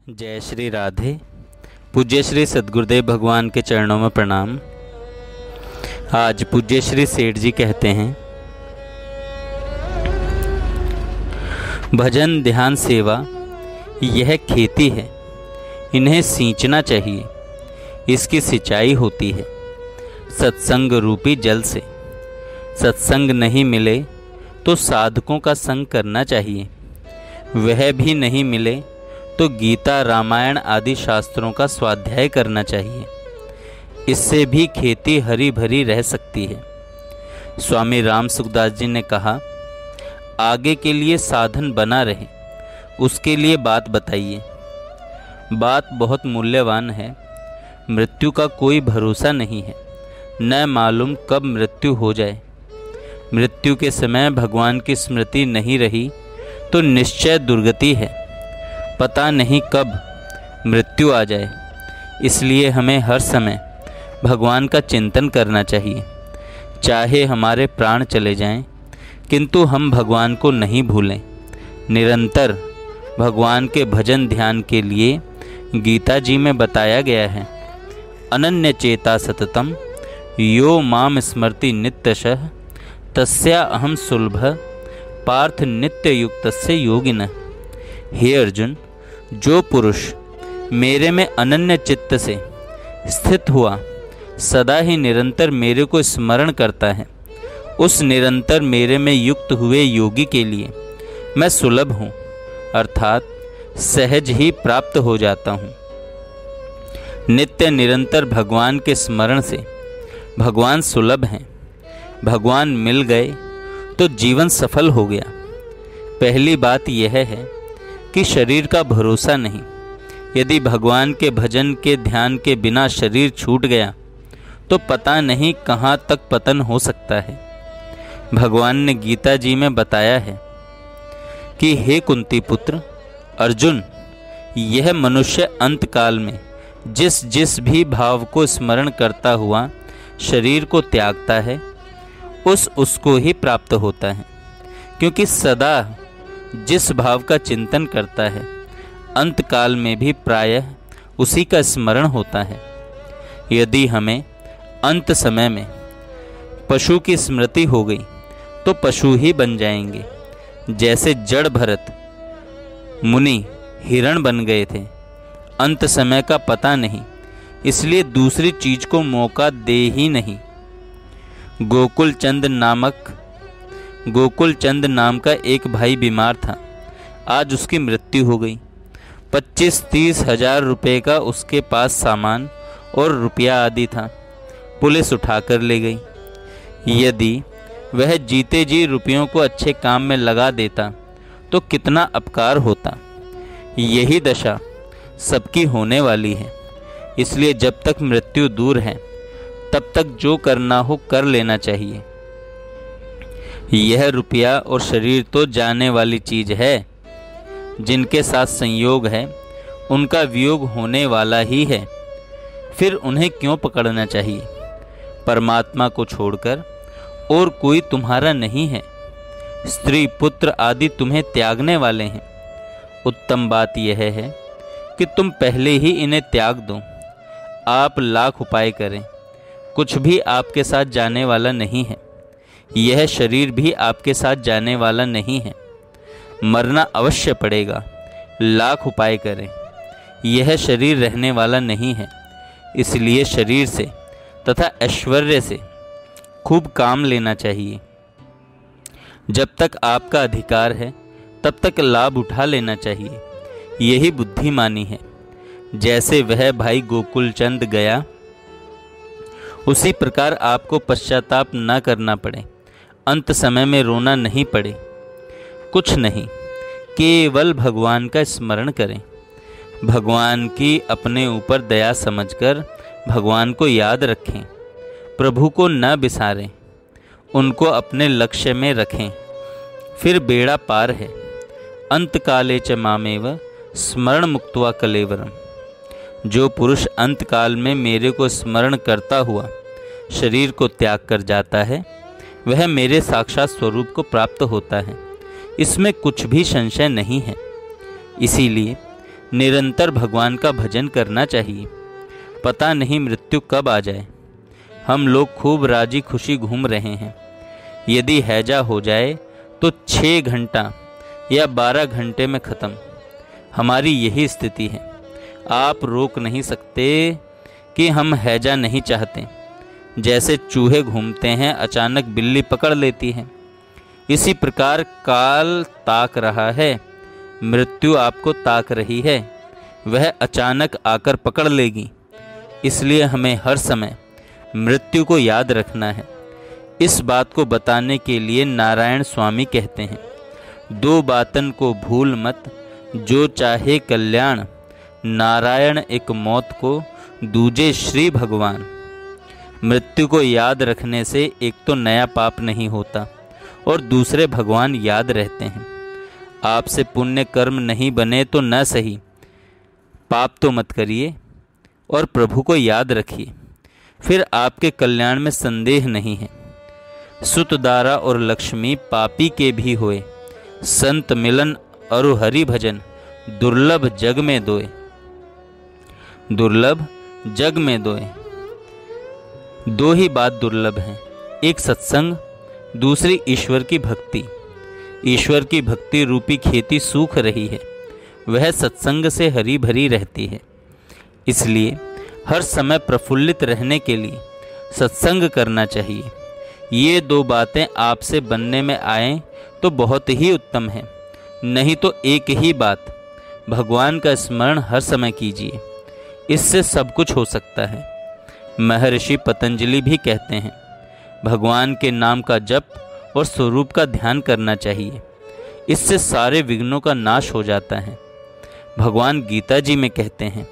जय श्री राधे। पूज्य श्री सद्गुरुदेव भगवान के चरणों में प्रणाम। आज पूज्य श्री सेठ जी कहते हैं, भजन ध्यान सेवा यह खेती है, इन्हें सींचना चाहिए। इसकी सिंचाई होती है सत्संग रूपी जल से। सत्संग नहीं मिले तो साधकों का संग करना चाहिए। वह भी नहीं मिले तो गीता रामायण आदि शास्त्रों का स्वाध्याय करना चाहिए। इससे भी खेती हरी भरी रह सकती है। स्वामी राम सुखदास जी ने कहा, आगे के लिए साधन बना रहे उसके लिए बात बताइए। बात बहुत मूल्यवान है। मृत्यु का कोई भरोसा नहीं है, न मालूम कब मृत्यु हो जाए। मृत्यु के समय भगवान की स्मृति नहीं रही तो निश्चय दुर्गति है। पता नहीं कब मृत्यु आ जाए, इसलिए हमें हर समय भगवान का चिंतन करना चाहिए। चाहे हमारे प्राण चले जाएं, किंतु हम भगवान को नहीं भूलें। निरंतर भगवान के भजन ध्यान के लिए गीता जी में बताया गया है, अनन्य चेता सततम यो माम स्मृति नित्यशः तस्या अहम सुलभ पार्थ नित्य युक्तस्य योगिनः। हे अर्जुन, जो पुरुष मेरे में अनन्य चित्त से स्थित हुआ, सदा ही निरंतर मेरे को स्मरण करता है, उस निरंतर मेरे में युक्त हुए योगी के लिए मैं सुलभ हूँ, अर्थात सहज ही प्राप्त हो जाता हूँ। नित्य निरंतर भगवान के स्मरण से भगवान सुलभ हैं। भगवान मिल गए तो जीवन सफल हो गया। पहली बात यह है कि शरीर का भरोसा नहीं। यदि भगवान के भजन के ध्यान के बिना शरीर छूट गया तो पता नहीं कहाँ तक पतन हो सकता है। भगवान ने गीता जी में बताया है कि हे कुंती पुत्र अर्जुन, यह मनुष्य अंत काल में जिस जिस भी भाव को स्मरण करता हुआ शरीर को त्यागता है, उसको ही प्राप्त होता है। क्योंकि सदा जिस भाव का चिंतन करता है, अंत काल में भी प्रायः उसी का स्मरण होता है। यदि हमें अंत समय में पशु की स्मृति हो गई तो पशु ही बन जाएंगे। जैसे जड़ भरत मुनि हिरण बन गए थे। अंत समय का पता नहीं, इसलिए दूसरी चीज को मौका दे ही नहीं। गोकुल चंद नाम का एक भाई बीमार था। आज उसकी मृत्यु हो गई। 25-30 हजार रुपये का उसके पास सामान और रुपया आदि था। पुलिस उठाकर ले गई। यदि वह जीते जी रुपयों को अच्छे काम में लगा देता तो कितना अपकार होता। यही दशा सबकी होने वाली है। इसलिए जब तक मृत्यु दूर है तब तक जो करना हो कर लेना चाहिए। यह रुपया और शरीर तो जाने वाली चीज है। जिनके साथ संयोग है उनका वियोग होने वाला ही है। फिर उन्हें क्यों पकड़ना चाहिए। परमात्मा को छोड़कर और कोई तुम्हारा नहीं है। स्त्री पुत्र आदि तुम्हें त्यागने वाले हैं। उत्तम बात यह है कि तुम पहले ही इन्हें त्याग दो। आप लाख उपाय करें, कुछ भी आपके साथ जाने वाला नहीं है। यह शरीर भी आपके साथ जाने वाला नहीं है। मरना अवश्य पड़ेगा। लाख उपाय करें, यह शरीर रहने वाला नहीं है। इसलिए शरीर से तथा ऐश्वर्य से खूब काम लेना चाहिए। जब तक आपका अधिकार है तब तक लाभ उठा लेना चाहिए। यही बुद्धिमानी है। जैसे वह भाई गोकुल चंद गया, उसी प्रकार आपको पश्चाताप न करना पड़े, अंत समय में रोना नहीं पड़े। कुछ नहीं, केवल भगवान का स्मरण करें। भगवान की अपने ऊपर दया समझकर भगवान को याद रखें। प्रभु को न बिसारें, उनको अपने लक्ष्य में रखें। फिर बेड़ा पार है। अंत काले च मामेव स्मरण मुक्त्वा कलेवरम। जो पुरुष अंत काल में मेरे को स्मरण करता हुआ शरीर को त्याग कर जाता है, वह मेरे साक्षात स्वरूप को प्राप्त होता है। इसमें कुछ भी संशय नहीं है। इसीलिए निरंतर भगवान का भजन करना चाहिए। पता नहीं मृत्यु कब आ जाए। हम लोग खूब राजी खुशी घूम रहे हैं। यदि हैजा हो जाए तो 6 घंटा या 12 घंटे में ख़त्म। हमारी यही स्थिति है। आप रोक नहीं सकते कि हम हैजा नहीं चाहते। जैसे चूहे घूमते हैं, अचानक बिल्ली पकड़ लेती है, इसी प्रकार काल ताक रहा है, मृत्यु आपको ताक रही है, वह अचानक आकर पकड़ लेगी। इसलिए हमें हर समय मृत्यु को याद रखना है। इस बात को बताने के लिए नारायण स्वामी कहते हैं, 2 बातन को भूल मत, जो चाहे कल्याण, नारायण एक मौत को, दूजे श्री भगवान। मृत्यु को याद रखने से एक तो नया पाप नहीं होता और दूसरे भगवान याद रहते हैं। आपसे पुण्य कर्म नहीं बने तो न सही, पाप तो मत करिए और प्रभु को याद रखिए, फिर आपके कल्याण में संदेह नहीं है। सुतदारा और लक्ष्मी पापी के भी होए, संत मिलन और हरि भजन, दुर्लभ जग में दोए। दुर्लभ जग में दोए। 2 ही बात दुर्लभ हैं, एक सत्संग, दूसरी ईश्वर की भक्ति। ईश्वर की भक्ति रूपी खेती सूख रही है, वह सत्संग से हरी भरी रहती है। इसलिए हर समय प्रफुल्लित रहने के लिए सत्संग करना चाहिए। ये 2 बातें आपसे बनने में आए तो बहुत ही उत्तम है, नहीं तो एक ही बात, भगवान का स्मरण हर समय कीजिए, इससे सब कुछ हो सकता है। महर्षि पतंजलि भी कहते हैं, भगवान के नाम का जप और स्वरूप का ध्यान करना चाहिए, इससे सारे विघ्नों का नाश हो जाता है। भगवान गीता जी में कहते हैं,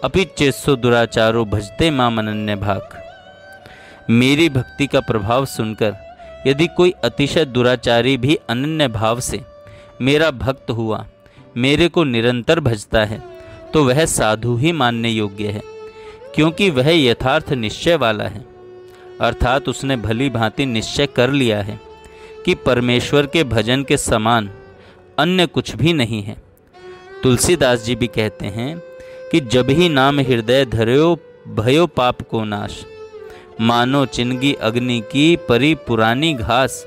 अपि चेत्सो दुराचारो भजते माम अनन्य भाग। मेरी भक्ति का प्रभाव सुनकर यदि कोई अतिशय दुराचारी भी अनन्य भाव से मेरा भक्त हुआ, मेरे को निरंतर भजता है, तो वह साधु ही मानने योग्य है, क्योंकि वह यथार्थ निश्चय वाला है। अर्थात उसने भली भांति निश्चय कर लिया है कि परमेश्वर के भजन के समान अन्य कुछ भी नहीं है। तुलसीदास जी भी कहते हैं कि जब ही नाम हृदय धर्यो भयो पाप को नाश, मानो चिनगी अग्नि की परी पुरानी घास।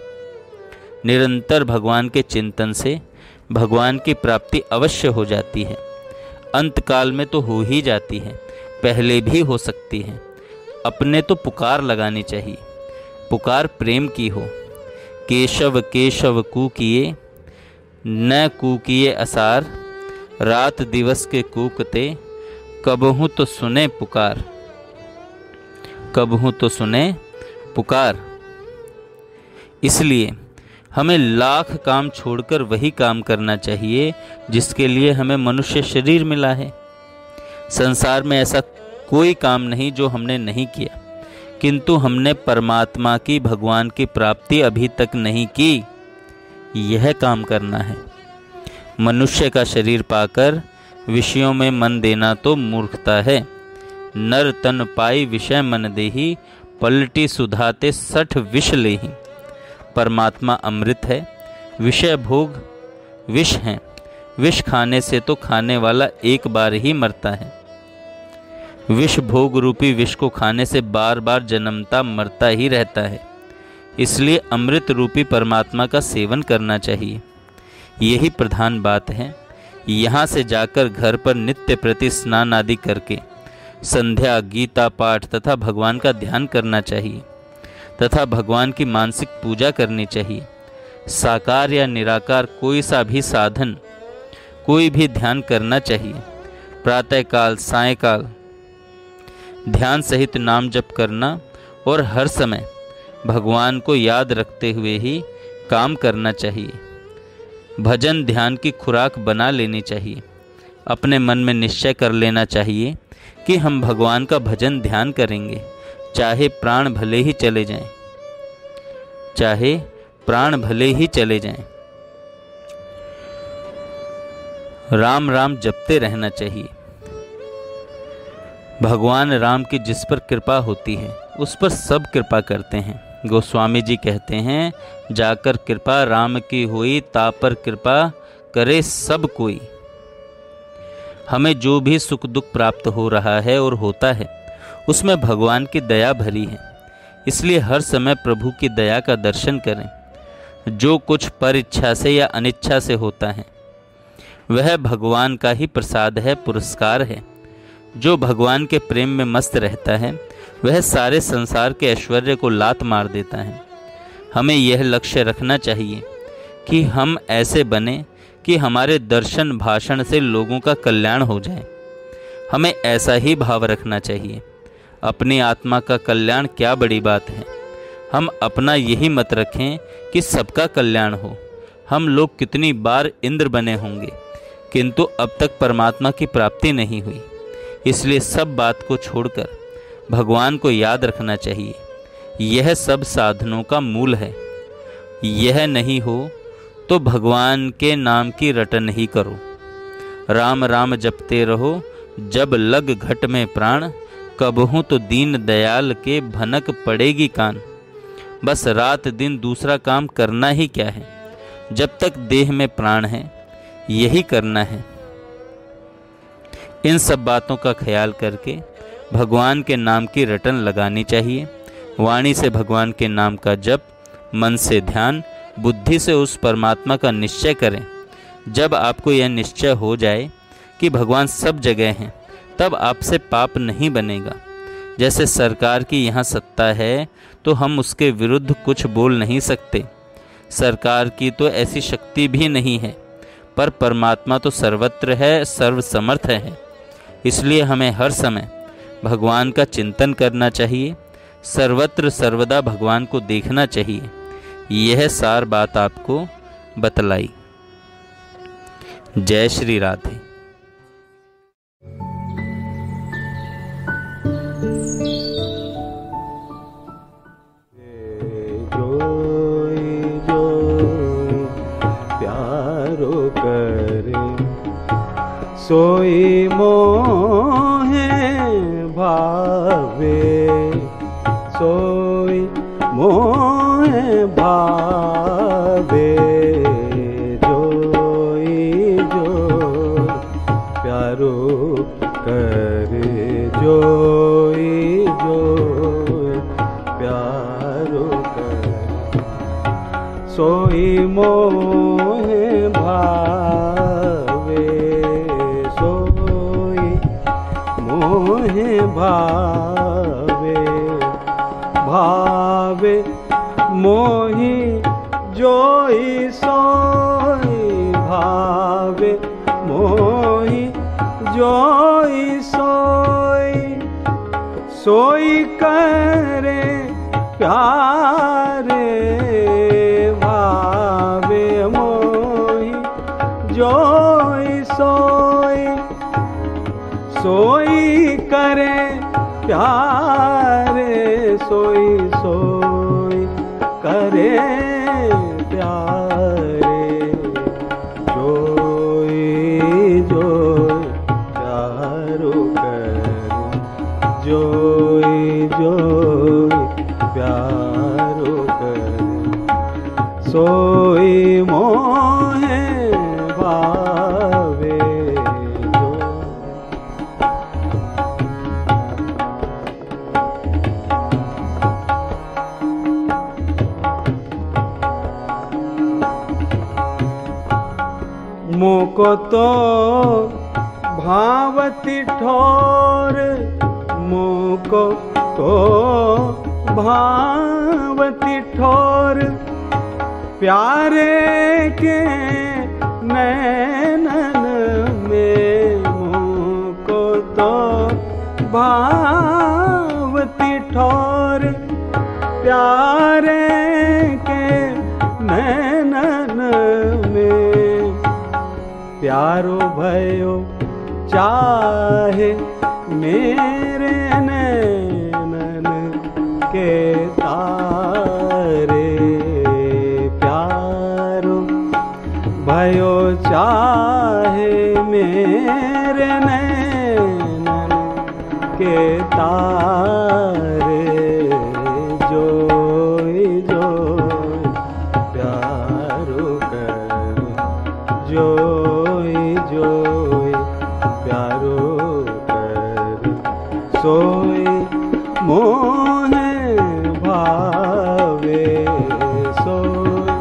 निरंतर भगवान के चिंतन से भगवान की प्राप्ति अवश्य हो जाती है। अंतकाल में तो हो ही जाती है, पहले भी हो सकती है। अपने तो पुकार लगानी चाहिए, पुकार प्रेम की हो। केशव केशव कूकिए, न कूकिए असार, रात दिवस के कूकते, कबहू तो सुने पुकार, कबहू तो सुने पुकार। इसलिए हमें लाख काम छोड़कर वही काम करना चाहिए जिसके लिए हमें मनुष्य शरीर मिला है। संसार में ऐसा कोई काम नहीं जो हमने नहीं किया, किंतु हमने परमात्मा की, भगवान की प्राप्ति अभी तक नहीं की। यह काम करना है। मनुष्य का शरीर पाकर विषयों में मन देना तो मूर्खता है। नर तन पाई विषय मन देही, पलटी सुधाते 60 विष लेही। परमात्मा अमृत है, विषय भोग विष हैं। विष खाने से तो खाने वाला एक बार ही मरता है। विष भोग रूपी विष को खाने से बार बार जन्मता मरता ही रहता है। इसलिए अमृत रूपी परमात्मा का सेवन करना चाहिए, यही प्रधान बात है। यहाँ से जाकर घर पर नित्य प्रति स्नान आदि करके संध्या, गीता पाठ तथा भगवान का ध्यान करना चाहिए तथा भगवान की मानसिक पूजा करनी चाहिए। साकार या निराकार कोई सा भी साधन, कोई भी ध्यान करना चाहिए। प्रातःकाल, सायंकाल ध्यान सहित नाम जप करना और हर समय भगवान को याद रखते हुए ही काम करना चाहिए। भजन ध्यान की खुराक बना लेनी चाहिए। अपने मन में निश्चय कर लेना चाहिए कि हम भगवान का भजन ध्यान करेंगे, चाहे प्राण भले ही चले जाएं, चाहे प्राण भले ही चले जाएं। राम राम जपते रहना चाहिए। भगवान राम की जिस पर कृपा होती है उस पर सब कृपा करते हैं। गोस्वामी जी कहते हैं, जाकर कृपा राम की हुई, ता पर कृपा करे सब कोई। हमें जो भी सुख दुख प्राप्त हो रहा है और होता है उसमें भगवान की दया भरी है, इसलिए हर समय प्रभु की दया का दर्शन करें। जो कुछ पर इच्छा से या अनिच्छा से होता है वह भगवान का ही प्रसाद है, पुरस्कार है। जो भगवान के प्रेम में मस्त रहता है वह सारे संसार के ऐश्वर्य को लात मार देता है। हमें यह लक्ष्य रखना चाहिए कि हम ऐसे बने कि हमारे दर्शन भाषण से लोगों का कल्याण हो जाए। हमें ऐसा ही भाव रखना चाहिए। अपनी आत्मा का कल्याण क्या बड़ी बात है। हम अपना यही मत रखें कि सबका कल्याण हो। हम लोग कितनी बार इंद्र बने होंगे किंतु अब तक परमात्मा की प्राप्ति नहीं हुई। इसलिए सब बात को छोड़कर भगवान को याद रखना चाहिए। यह सब साधनों का मूल है। यह नहीं हो तो भगवान के नाम की रटन ही करो। राम राम जपते रहो, जब लग घट में प्राण, कबहूँ तो दीन दयाल के भनक पड़ेगी कान। बस रात दिन दूसरा काम करना ही क्या है, जब तक देह में प्राण है यही करना है। इन सब बातों का ख्याल करके भगवान के नाम की रटन लगानी चाहिए। वाणी से भगवान के नाम का जप, मन से ध्यान, बुद्धि से उस परमात्मा का निश्चय करें। जब आपको यह निश्चय हो जाए कि भगवान सब जगह हैं, तब आपसे पाप नहीं बनेगा। जैसे सरकार की यहाँ सत्ता है तो हम उसके विरुद्ध कुछ बोल नहीं सकते। सरकार की तो ऐसी शक्ति भी नहीं है, पर परमात्मा तो सर्वत्र है, सर्वसमर्थ है। इसलिए हमें हर समय भगवान का चिंतन करना चाहिए, सर्वत्र सर्वदा भगवान को देखना चाहिए। यह सार बात आपको बतलाई। जय श्री राधे। प्यारो करे सोई मोहे भावे, सोई मोहे भावे। जोई जो प्यारो करे, जोई जो प्यारो करे, सोई मोहे भावे, सोई मोहे भावे। भावे मोहि जोई सोई, भावे मोहि जोई सोई। सोई करे प्यारे, भावे मोहि जोई सोई। सोई करे प्यारे, सोई सोई करे प्यारे। जोई जोई प्यारो करे, जोई जोई प्यारो करे, सोई मोहे भावे। मोको तो भावती ठोर, मोको तो भावती ठोर। प्यारे के नैनन में, मोको तो भावती ठोर। प्यारे के नैनन में, प्यारो भयो चाहे मेरे नैनन के तारे। प्यारो भयो चाहे मेरे नैनन के तारे। जोई जोई प्यारो कर, जोई जोई प्यारो सोई मोहे भावे, सोई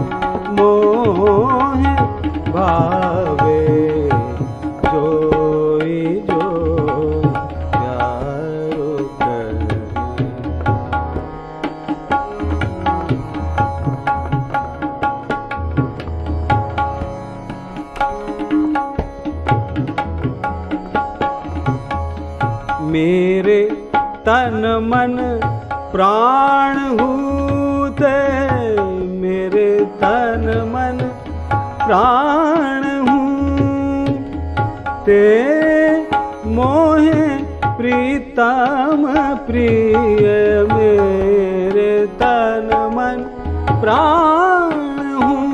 मोहे भावे, जोई जो प्यारो करे। मेरे तन मन प्राण हूते, मेरे तन मन प्राण हूँ, ते मोहे प्रीतम प्रिय, मेरे तन मन प्राण हूँ,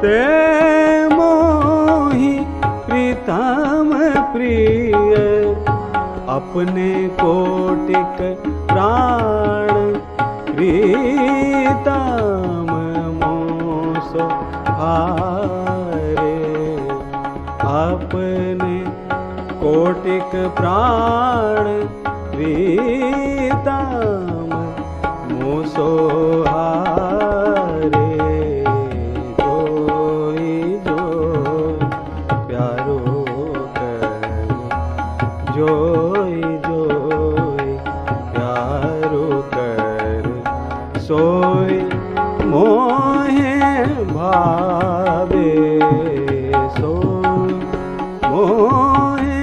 ते मोहि प्रीतम प्रिय, अपने कोटिक प्राण प्रीतम मोसो हारे, अपने कोटिक प्राण प्रीतम मोसो हारे, जोई जो प्यारो करे, जोई जोई प्यारो करे, सोई मोहे भावे, सोई मोहे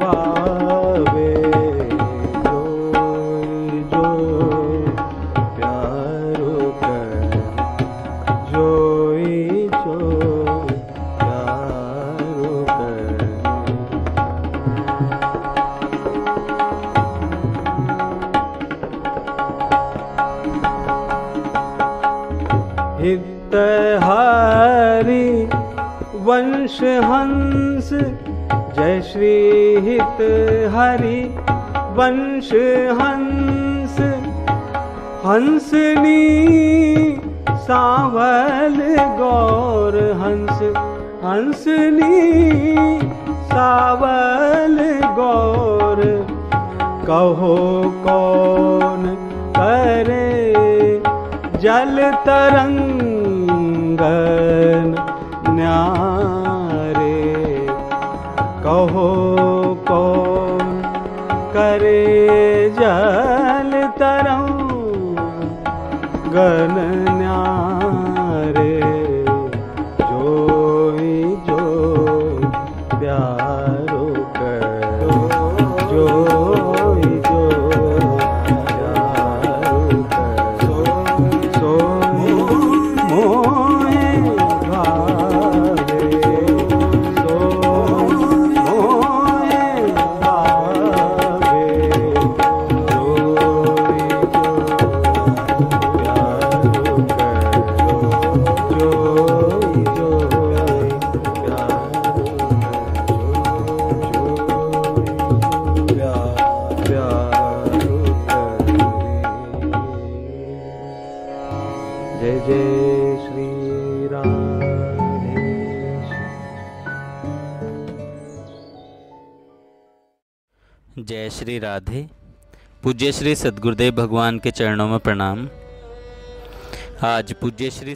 भावे, जोई जोई प्यारो करे, जोई जोई प्यारो करे। हित हरि वंश हंस, जय श्री हित हरि वंश हंस, हंसनी सावल गौर हंस, हंसनी सावल गौर, कहो कौन करे जल तरंगन न्यारे, कहो कौन करे जल तरंगन न्यारे, जोई जो प्यारो करो, जोई जो प्यारो करो, सोई मोहे भावे, सोई मोहे भावे, जोई जो प्यारो करो, जोई जो प्यारो करो, प्यारो करे। जय जय श्री राधे। जय श्री राधे। पूज्य श्री सद्गुरुदेव भगवान के चरणों में प्रणाम। आज पूज्य श्री